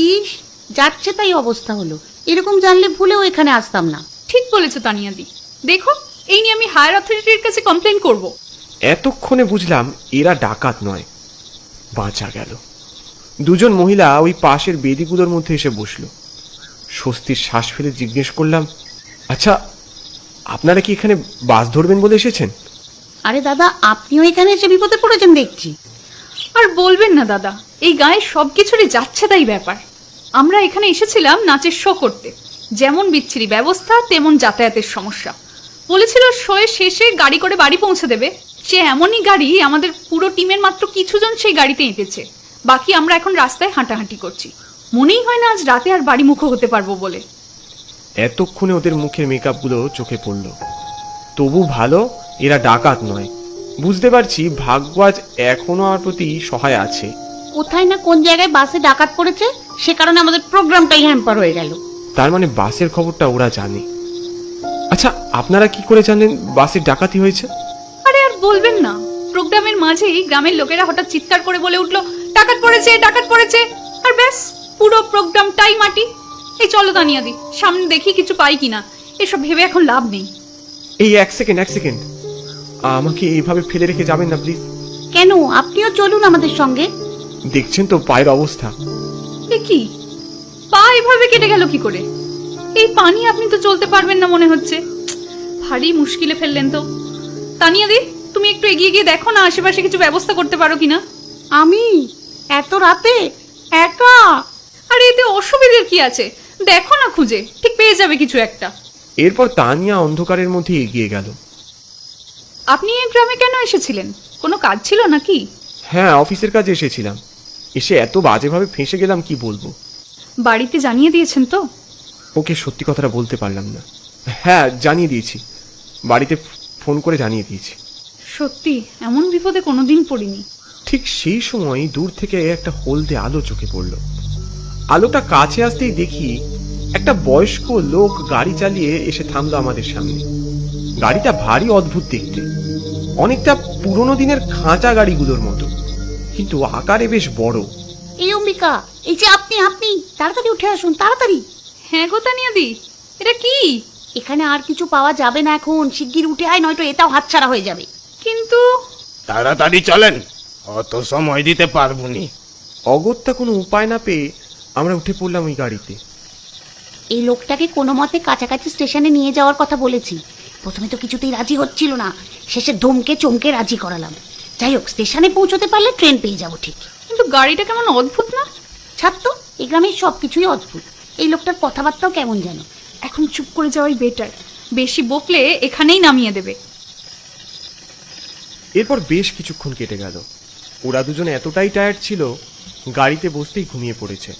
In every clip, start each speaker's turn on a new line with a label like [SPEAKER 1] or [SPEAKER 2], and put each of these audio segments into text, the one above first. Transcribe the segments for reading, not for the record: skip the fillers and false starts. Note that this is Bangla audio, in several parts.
[SPEAKER 1] ইস, যাচ্ছে তাই অবস্থা হলো। এরকম জানলে ভুলেও এখানে আসতাম না।
[SPEAKER 2] ঠিক বলেছো তানিয়াদি। দেখো, এই নিয়ে আমি হায়ার অথরিটির কাছে কমপ্লেন করব।
[SPEAKER 3] এতক্ষণে বুঝলাম এরা ডাকাত নয়। বাঁচা গেল। দুজন মহিলা ওই পাশের বেদিগুলোর মধ্যে এসে বসলো। স্বস্তির শ্বাস ফেলে জিজ্ঞেস করলাম, আচ্ছা আপনারা কি এখানে বাস ধরবেন বলে এসেছেন?
[SPEAKER 1] আরে দাদা, আপনিও এখানে এসে বিপদে পড়েছেন দেখছি।
[SPEAKER 2] আর বলবেন না দাদা, এই গায়ে সবকিছুরই যাচ্ছে তাই ব্যাপার। আমরা এখানে এসেছিলাম নাচের শো করতে। যেমন বিচ্ছিরি ব্যবস্থা তেমন যাতায়াতের সমস্যা। বলেছিল শোয়ের শেষে গাড়ি করে বাড়ি পৌঁছে দেবে। সে এমনই গাড়ি, আমাদের পুরো টিমের মাত্র কিছুজন সেই গাড়িতে এঁটেছে। বাকি আমরা এখন রাস্তায় হাঁটাহাঁটি করছি। মনেই হয় না আজ রাতে আর বাড়ি মুখো হতে পারবো বলে।
[SPEAKER 3] এতক্ষণে ওদের মুখের মেকআপগুলো চোখে পড়ল। তবু ভালো এরা ডাকাত নয়। বুঝতে পারছি ভাগ্য আজ এখনো আমার প্রতি সহায় আছে।
[SPEAKER 1] কোথায় না কোন জায়গায় বাসে ডাকাত পড়েছে, সে কারণে আমাদের প্রোগ্রামটাই হ্যাম্পার হয়ে গেল।
[SPEAKER 3] তার মানে বাসের খবরটা ওরা জানে। আচ্ছা আপনারা কি করে জানলেন বাসে ডাকাতি হয়েছে?
[SPEAKER 2] আরে আর বলবেন না, প্রোগ্রামের মাঝেই গ্রামের লোকেরা হঠাৎ চিৎকার করে বলে উঠলো, ডাকাত পড়েছে, ডাকাত পড়েছে। আর ব্যাস, পুরো প্রোগ্রামটাই মাটি। এই চলো তানিয়াদি, সামনে দেখি কিছু পাই কিনা। এসব ভেবে এখন লাভ নেই।
[SPEAKER 3] এই এক সেকেন্ড, আমাকে এইভাবে ফেলে রেখে যাবেন না প্লিজ।
[SPEAKER 1] কেন, আপনিও চলুন আমাদের সঙ্গে।
[SPEAKER 3] দেখছেন তো পায়ের অবস্থা।
[SPEAKER 2] এ কি, পা এভাবে কেটে গেল কি করে? এই পানি আপনি তো চলতে পারবেন না মনে হচ্ছে। ভারী মুশকিলে ফেললেন তো। তানিয়াদি, তুমি একটু এগিয়ে গিয়ে দেখো না আশেপাশে কিছু ব্যবস্থা করতে পারো কিনা।
[SPEAKER 1] আমি এত রাতে একা?
[SPEAKER 2] আরে এতে অসুবিধার কি আছে, দেখো না খুঁজে, ঠিক পেয়ে যাবে কিছু একটা।
[SPEAKER 3] এরপর তানিয়া অন্ধকারের মধ্যে এগিয়ে গেল।
[SPEAKER 2] আপনি এই গ্রামে কেন এসেছিলেন? কোনো কাজ ছিল নাকি?
[SPEAKER 3] হ্যাঁ, অফিসের কাজে এসেছিলাম। এসে এত বাজেভাবে ফেঁসে গেলাম কি বলবো।
[SPEAKER 2] বাড়িতে জানিয়ে দিয়েছেন তো?
[SPEAKER 3] ওকে সত্যি কথাটা বলতে পারলাম না। হ্যাঁ জানিয়ে দিয়েছি, বাড়িতে ফোন করে জানিয়ে দিয়েছি।
[SPEAKER 2] সত্যি এমন বিপদে কোনোদিন পড়িনি।
[SPEAKER 3] ঠিক সেই সময় দূর থেকে একটা হলদে আলো চোখে পড়ল। আলোটা কাছে আসতেই দেখি একটা বয়স্ক লোক গাড়ি চালিয়ে এসে থামলো আমাদের সামনে। গাড়িটা ভারী অদ্ভুত দেখতে, অনেকটা পুরোনো দিনের খাঁচা গাড়িগুলোর মতো, কিন্তু আকারে বেশ বড়।
[SPEAKER 1] এই অম্বিকা, এই যে আপনি তাড়াতাড়ি উঠে আসুন, তাড়াতাড়ি।
[SPEAKER 2] হ্যাঁ গো তানিয়াদি, এটা কি?
[SPEAKER 1] এখানে আর কিছু পাওয়া যাবে না এখন, শিগগির উঠে আয়, নয়তো এটাও হাতছাড়া হয়ে যাবে।
[SPEAKER 2] কিন্তু
[SPEAKER 4] তাড়াতাড়ি চলেন, অত সময় দিতে পারবনি।
[SPEAKER 3] অগত্যা কোনো উপায় না পেয়ে আমরা উঠে পড়লাম ওই গাড়িতে।
[SPEAKER 1] এই লোকটাকে কোনো মতে কাছাকাছি স্টেশনে নিয়ে যাওয়ার কথা বলেছি। প্রথমে তো কিছুতেই রাজি হচ্ছিল না, শেষে ধমকে চমকে রাজি করালাম। যাই হোক, স্টেশনে পৌঁছতে পারলে ট্রেন পেয়ে যাবো ঠিক।
[SPEAKER 2] কিন্তু গাড়িটা কেমন অদ্ভুত না?
[SPEAKER 1] ছাড় তো, এই গ্রামের সবকিছুই অদ্ভুত। এই লোকটার কথাবার্তাও কেমন যেন।
[SPEAKER 2] এখন চুপ করে যাওয়াই বেটার, বেশি বকলে এখানেই নামিয়ে দেবে।
[SPEAKER 3] এরপর বেশ কিছুক্ষণ কেটে গেল। ওরা দুজন এতটাই টায়ার্ড ছিল, গাড়িতে বসতেই ঘুমিয়ে পড়েছে।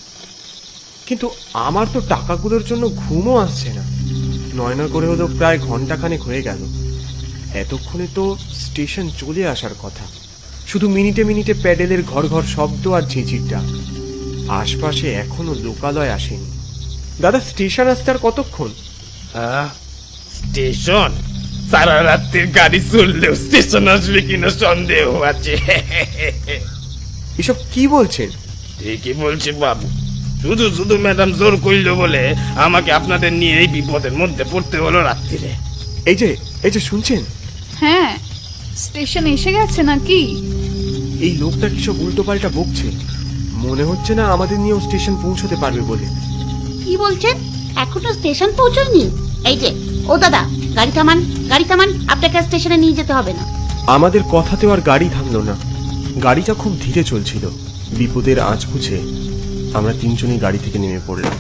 [SPEAKER 3] কিন্তু আমার তো টাকাগুলোর জন্য ঘুমও আসছে না। নয় নয় করে হলো প্রায় ঘন্টাখানেক হয়ে গেল। এতক্ষণে তো স্টেশন চলে আসার কথা, শুধু মিনিটে মিনিটে প্যাডেলের ঘর ঘর শব্দ আর ঝিঁঝির ডাক। আশপাশে এখনো লোকালয় আসেনি। দাদা, স্টেশন আসতে আর কতক্ষণ?
[SPEAKER 4] স্টেশন? সারা রাত্রির গাড়ি চললেও স্টেশন আসবে কিনা সন্দেহ আছে।
[SPEAKER 3] এসব কি বলছেন?
[SPEAKER 4] ঠিকই বলছি বাবু, শুধু শুধু ম্যাডাম জোর করলো বলে আমাকে আপনাদের নিয়ে এই বিপদের মধ্যে পড়তে হলো রাত্রিরে।
[SPEAKER 3] এই যে শুনছেন?
[SPEAKER 2] হ্যাঁ, স্টেশন এসে গেছে নাকি?
[SPEAKER 3] এই লোকটা কি সব উল্টো পাল্টা বকছে। মনে হচ্ছে না আমাদের নিয়েও স্টেশন পৌঁছতে পারবে বলে।
[SPEAKER 1] কি বলছেন? এখনো স্টেশন পৌঁছয়নি? এই যে, ও দাদা, গাড়ি থামান, গাড়ি থামান, আপনাকে স্টেশনে নিয়ে যেতে হবে না।
[SPEAKER 3] আমাদের কথাতেও আর গাড়ি থামলো না। গাড়িটা খুব ধীরে চলছিল। বিপদের আঁচ বুঝে আমরা তিনজনই গাড়ি থেকে নেমে পড়লাম।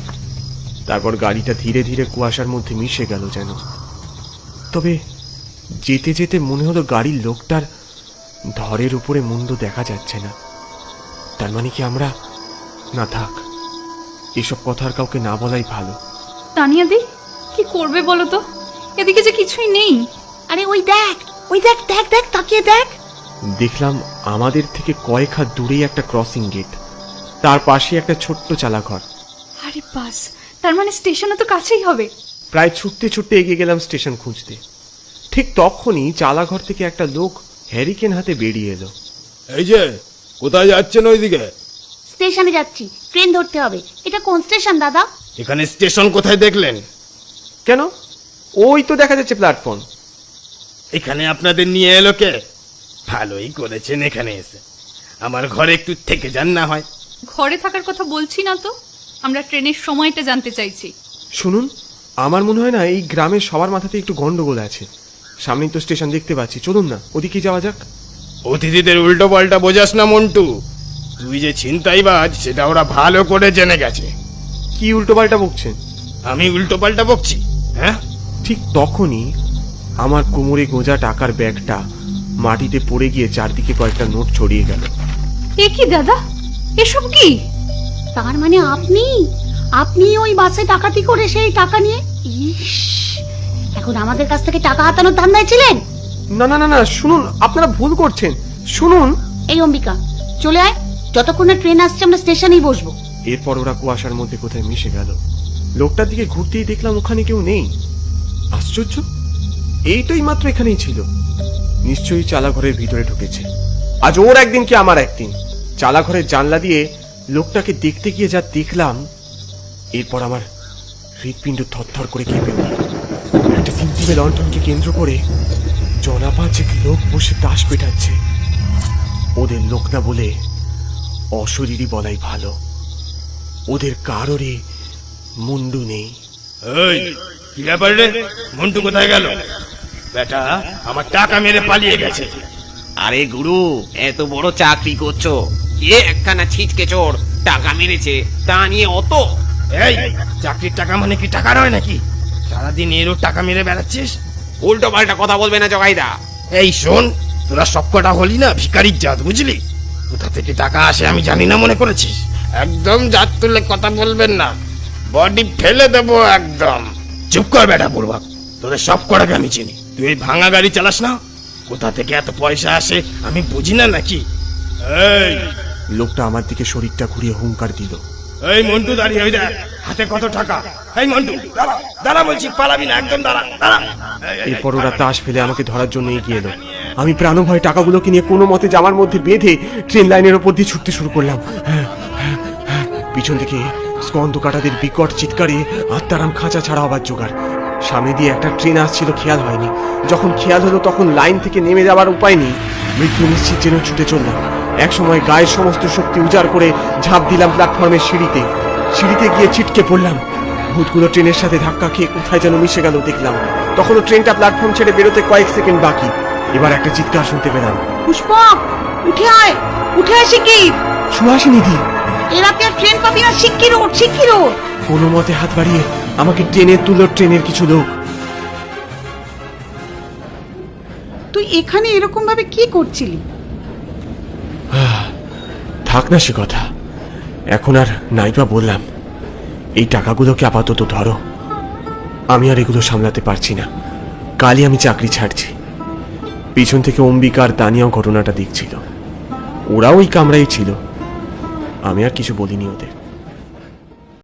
[SPEAKER 3] তারপর গাড়িটা ধীরে ধীরে কুয়াশার মধ্যে মিশে গেল যেন। তবে যেতে যেতে মনে হলো গাড়ির লোকটার ধরের উপরে মুন্ড দেখা যাচ্ছে না। তার মানে কি আমরা না, থাক, এসব কথা আর কাউকে না বলাই ভালো।
[SPEAKER 2] তানিয়াদি, কি করবে বলো তো? এদিকে যে কিছুই নেই।
[SPEAKER 1] আরে ওই দেখ, দেখ দেখ, তাকিয়ে দেখ।
[SPEAKER 3] দেখলাম আমাদের থেকে কয়েক হাত দূরেই একটা ক্রসিং গেট, তার পাশে একটা ছোট্ট চালাঘর।
[SPEAKER 2] আরে বাস, তার মানে স্টেশনে তো কাছেই হবে।
[SPEAKER 3] প্রায় ছুটতে ছুটতে এগিয়ে গেলাম স্টেশন খুঁজতে। ঠিক তখনই চালাঘর থেকে একটা লোক হ্যারিকেন হাতে বেরিয়ে এলো।
[SPEAKER 5] এই যে, কোথায় যাচ্ছেন ওইদিকে?
[SPEAKER 1] স্টেশনে যাচ্ছি, ট্রেন ধরতে হবে। এটা কোন স্টেশন দাদা?
[SPEAKER 4] এখানে স্টেশন কোথায় দেখলেন?
[SPEAKER 3] কেন, ওই তো দেখা যাচ্ছে প্ল্যাটফর্ম।
[SPEAKER 4] এখানে আপনাদের নিয়ে এলো কে? ভালোই করেছেন এখানে এসে। আমার ঘরে একটু থেকে যান না হয়।
[SPEAKER 2] ঘরে থাকার কথা বলছি না তো, আমরা ট্রেনের সময়টা জানতে চাইছি।
[SPEAKER 3] শুনুন, আমার মনে হয় না এই গ্রামের সবার মাথাতে একটু গন্ডগোল আছে। সামনেই তো স্টেশন দেখতে পাচ্ছি, চলুন না ওদিকে যাওয়া যাক।
[SPEAKER 4] অতিথিদের উল্টো পাল্টা বোঝাস না মন্টু। তুই যে ছিনতাইবাজ সেটা ওরা ভালো করে জেনে গেছে।
[SPEAKER 3] কি উল্টো পাল্টা বকছেন?
[SPEAKER 4] আমি উল্টো পাল্টা বকছি? হ্যাঁ,
[SPEAKER 3] ঠিক তখনই আমার কোমরে গোঁজা টাকার ব্যাগটা মাটিতে পড়ে গিয়ে চারদিকে কয়েকটা নোট ছড়িয়ে গেল।
[SPEAKER 2] এ কি দাদা, এসব কি?
[SPEAKER 1] তার মানে আপনি ওই বাসে ডাকাতি করে সেই টাকা নিয়ে, ইস, এখন আমাদের কাছ থেকে টাকা হাতানোর ধান্দায় ছিলেন?
[SPEAKER 3] না না না না, শুনুন, আপনারা ভুল করছেন, শুনুন।
[SPEAKER 1] এই অম্বিকা, চলে আয়, যতক্ষণ না ট্রেন আসছে আমরা স্টেশনেই বসবো।
[SPEAKER 3] এরপর ওরা কুয়াশার মধ্যে কোথায় মিশে গেল। লোকটার দিকে ঘুরতেই দেখলাম ওখানে কেউ নেই। আশ্চর্য, এইটাই মাত্র এখানেই ছিল। নিশ্চয়ই চালাঘরের ভিতরে ঢুকেছে। আজ ওর একদিন কি আমার একদিন। চালাঘরের জানলা দিয়ে লোকটাকে দেখতে গিয়ে যা দেখলাম, এরপর আমার হৃৎপিণ্ড থরথর করে কেঁপে উঠল। একটা টিমটিমে লণ্ঠনকে কেন্দ্র করে জনা পাঁচেক লোক বসে তাস পেটাচ্ছে। ওদের লোক না বলে অশরীরই বলাই ভালো। ওদের কারোরই মুন্ডু নেই।
[SPEAKER 4] ওই কি ব্যাপার রে? মন্টু কোথায় গেল? বেটা আমার টাকা মেরে পালিয়ে গেছে।
[SPEAKER 5] আরে গুরু, এত বড় চাকরি করছো, কে একখানা ছিটকে চোর টাকা মেরেছে তা নিয়ে অত?
[SPEAKER 4] এই চাকরির টাকা মানে কি টাকা নয় নাকি? সারাদিন এরও টাকা মেরে বেড়াচ্ছিস।
[SPEAKER 5] উল্টো পাল্টা কথা বলবে না জগাইদা।
[SPEAKER 4] এই শোন, তোরা সবকটা হলি না ভিখারির জাত, বুঝলি? কোথা থেকে টাকা আসে আমি জানি না মনে করেছিস? একদম জাত তুলে কথা বলবেন না, বডি ফেলে দেবো একদম। চুপ কর বেটা পূর্বক, তোদের সব কটাকে আমি চিনি। তুই এই ভাঙা গাড়ি চালাস না? কোথা থেকে এত পয়সা আসে আমি বুঝি না নাকি? এই
[SPEAKER 3] লোকটা আমার দিকে শরীরটা ঘুরিয়ে হুঙ্কার দিল।
[SPEAKER 4] এই মন্টু, দাঁড়িয়ে হয়ে দেখ হাতে কত টাকা। এই মন্টু দাঁড়া, দাঁড়া বলছি, পালাবি না, একদম দাঁড়া, দাঁড়া।
[SPEAKER 3] এরপর ওরা তাস ফেলে আমাকে ধরার জন্য এগিয়ে এলো। আমি প্রাণভয় টাকাগুলোকে নিয়ে কোনো মতে জামার মধ্যে বেঁধে ট্রেন লাইনের ওপর দিয়ে ছুটতে শুরু করলাম। পিছন থেকে স্কন্দ কাটাদের বিকট চিৎকারে আত্মারাম খাঁচা ছাড়া হবার জোগাড়। সামনে দিয়ে একটা ট্রেন আসছিল, খেয়াল হয়নি। যখন খেয়াল হলো তখন লাইন থেকে নেমে যাওয়ার উপায় নেই। মৃত্যু নিশ্চিত যেন ছুটে চললাম। একসময় গায়ের সমস্ত শক্তি উজাড় করে ঝাঁপ দিলাম প্ল্যাটফর্মের সিঁড়িতে। সিঁড়িতে গিয়ে ছিটকে পড়লাম। ভূতগুলো ট্রেনের সাথে ধাক্কা খেয়ে কোথায় যেন মিশে গেল দেখলাম। তখনও ট্রেনটা প্ল্যাটফর্ম ছেড়ে বেরোতে কয়েক সেকেন্ড বাকি। এবার একটা চিৎকার শুনতে পেলাম।
[SPEAKER 1] পুষ্পক, উঠে আয়, উঠে আয় শিগগির।
[SPEAKER 3] সুহাসিনীদি,
[SPEAKER 1] এরাতে আর ট্রেন পাবি না, শিগগির ওঠ, শিগগির ওঠ।
[SPEAKER 3] কোনো মতে হাত বাড়িয়ে আমাকে ট্রেনে তুলল ট্রেনের কিছু লোক।
[SPEAKER 1] তুই এখানে এরকম ভাবে কি করছিলি?
[SPEAKER 3] থাক না সে কথা, এখন আর নাইবা বললাম। এই টাকাগুলোকে আপাতত ধরো, আমি আর এগুলো সামলাতে পারছি না। কালই আমি চাকরি ছাড়ছি। পিছন থেকে অম্বিকা আর দানিয়াও ঘটনাটা দেখছিল। ওরাও ওই কামরাই ছিল। আমি আর কিছু বলিনি ওদের।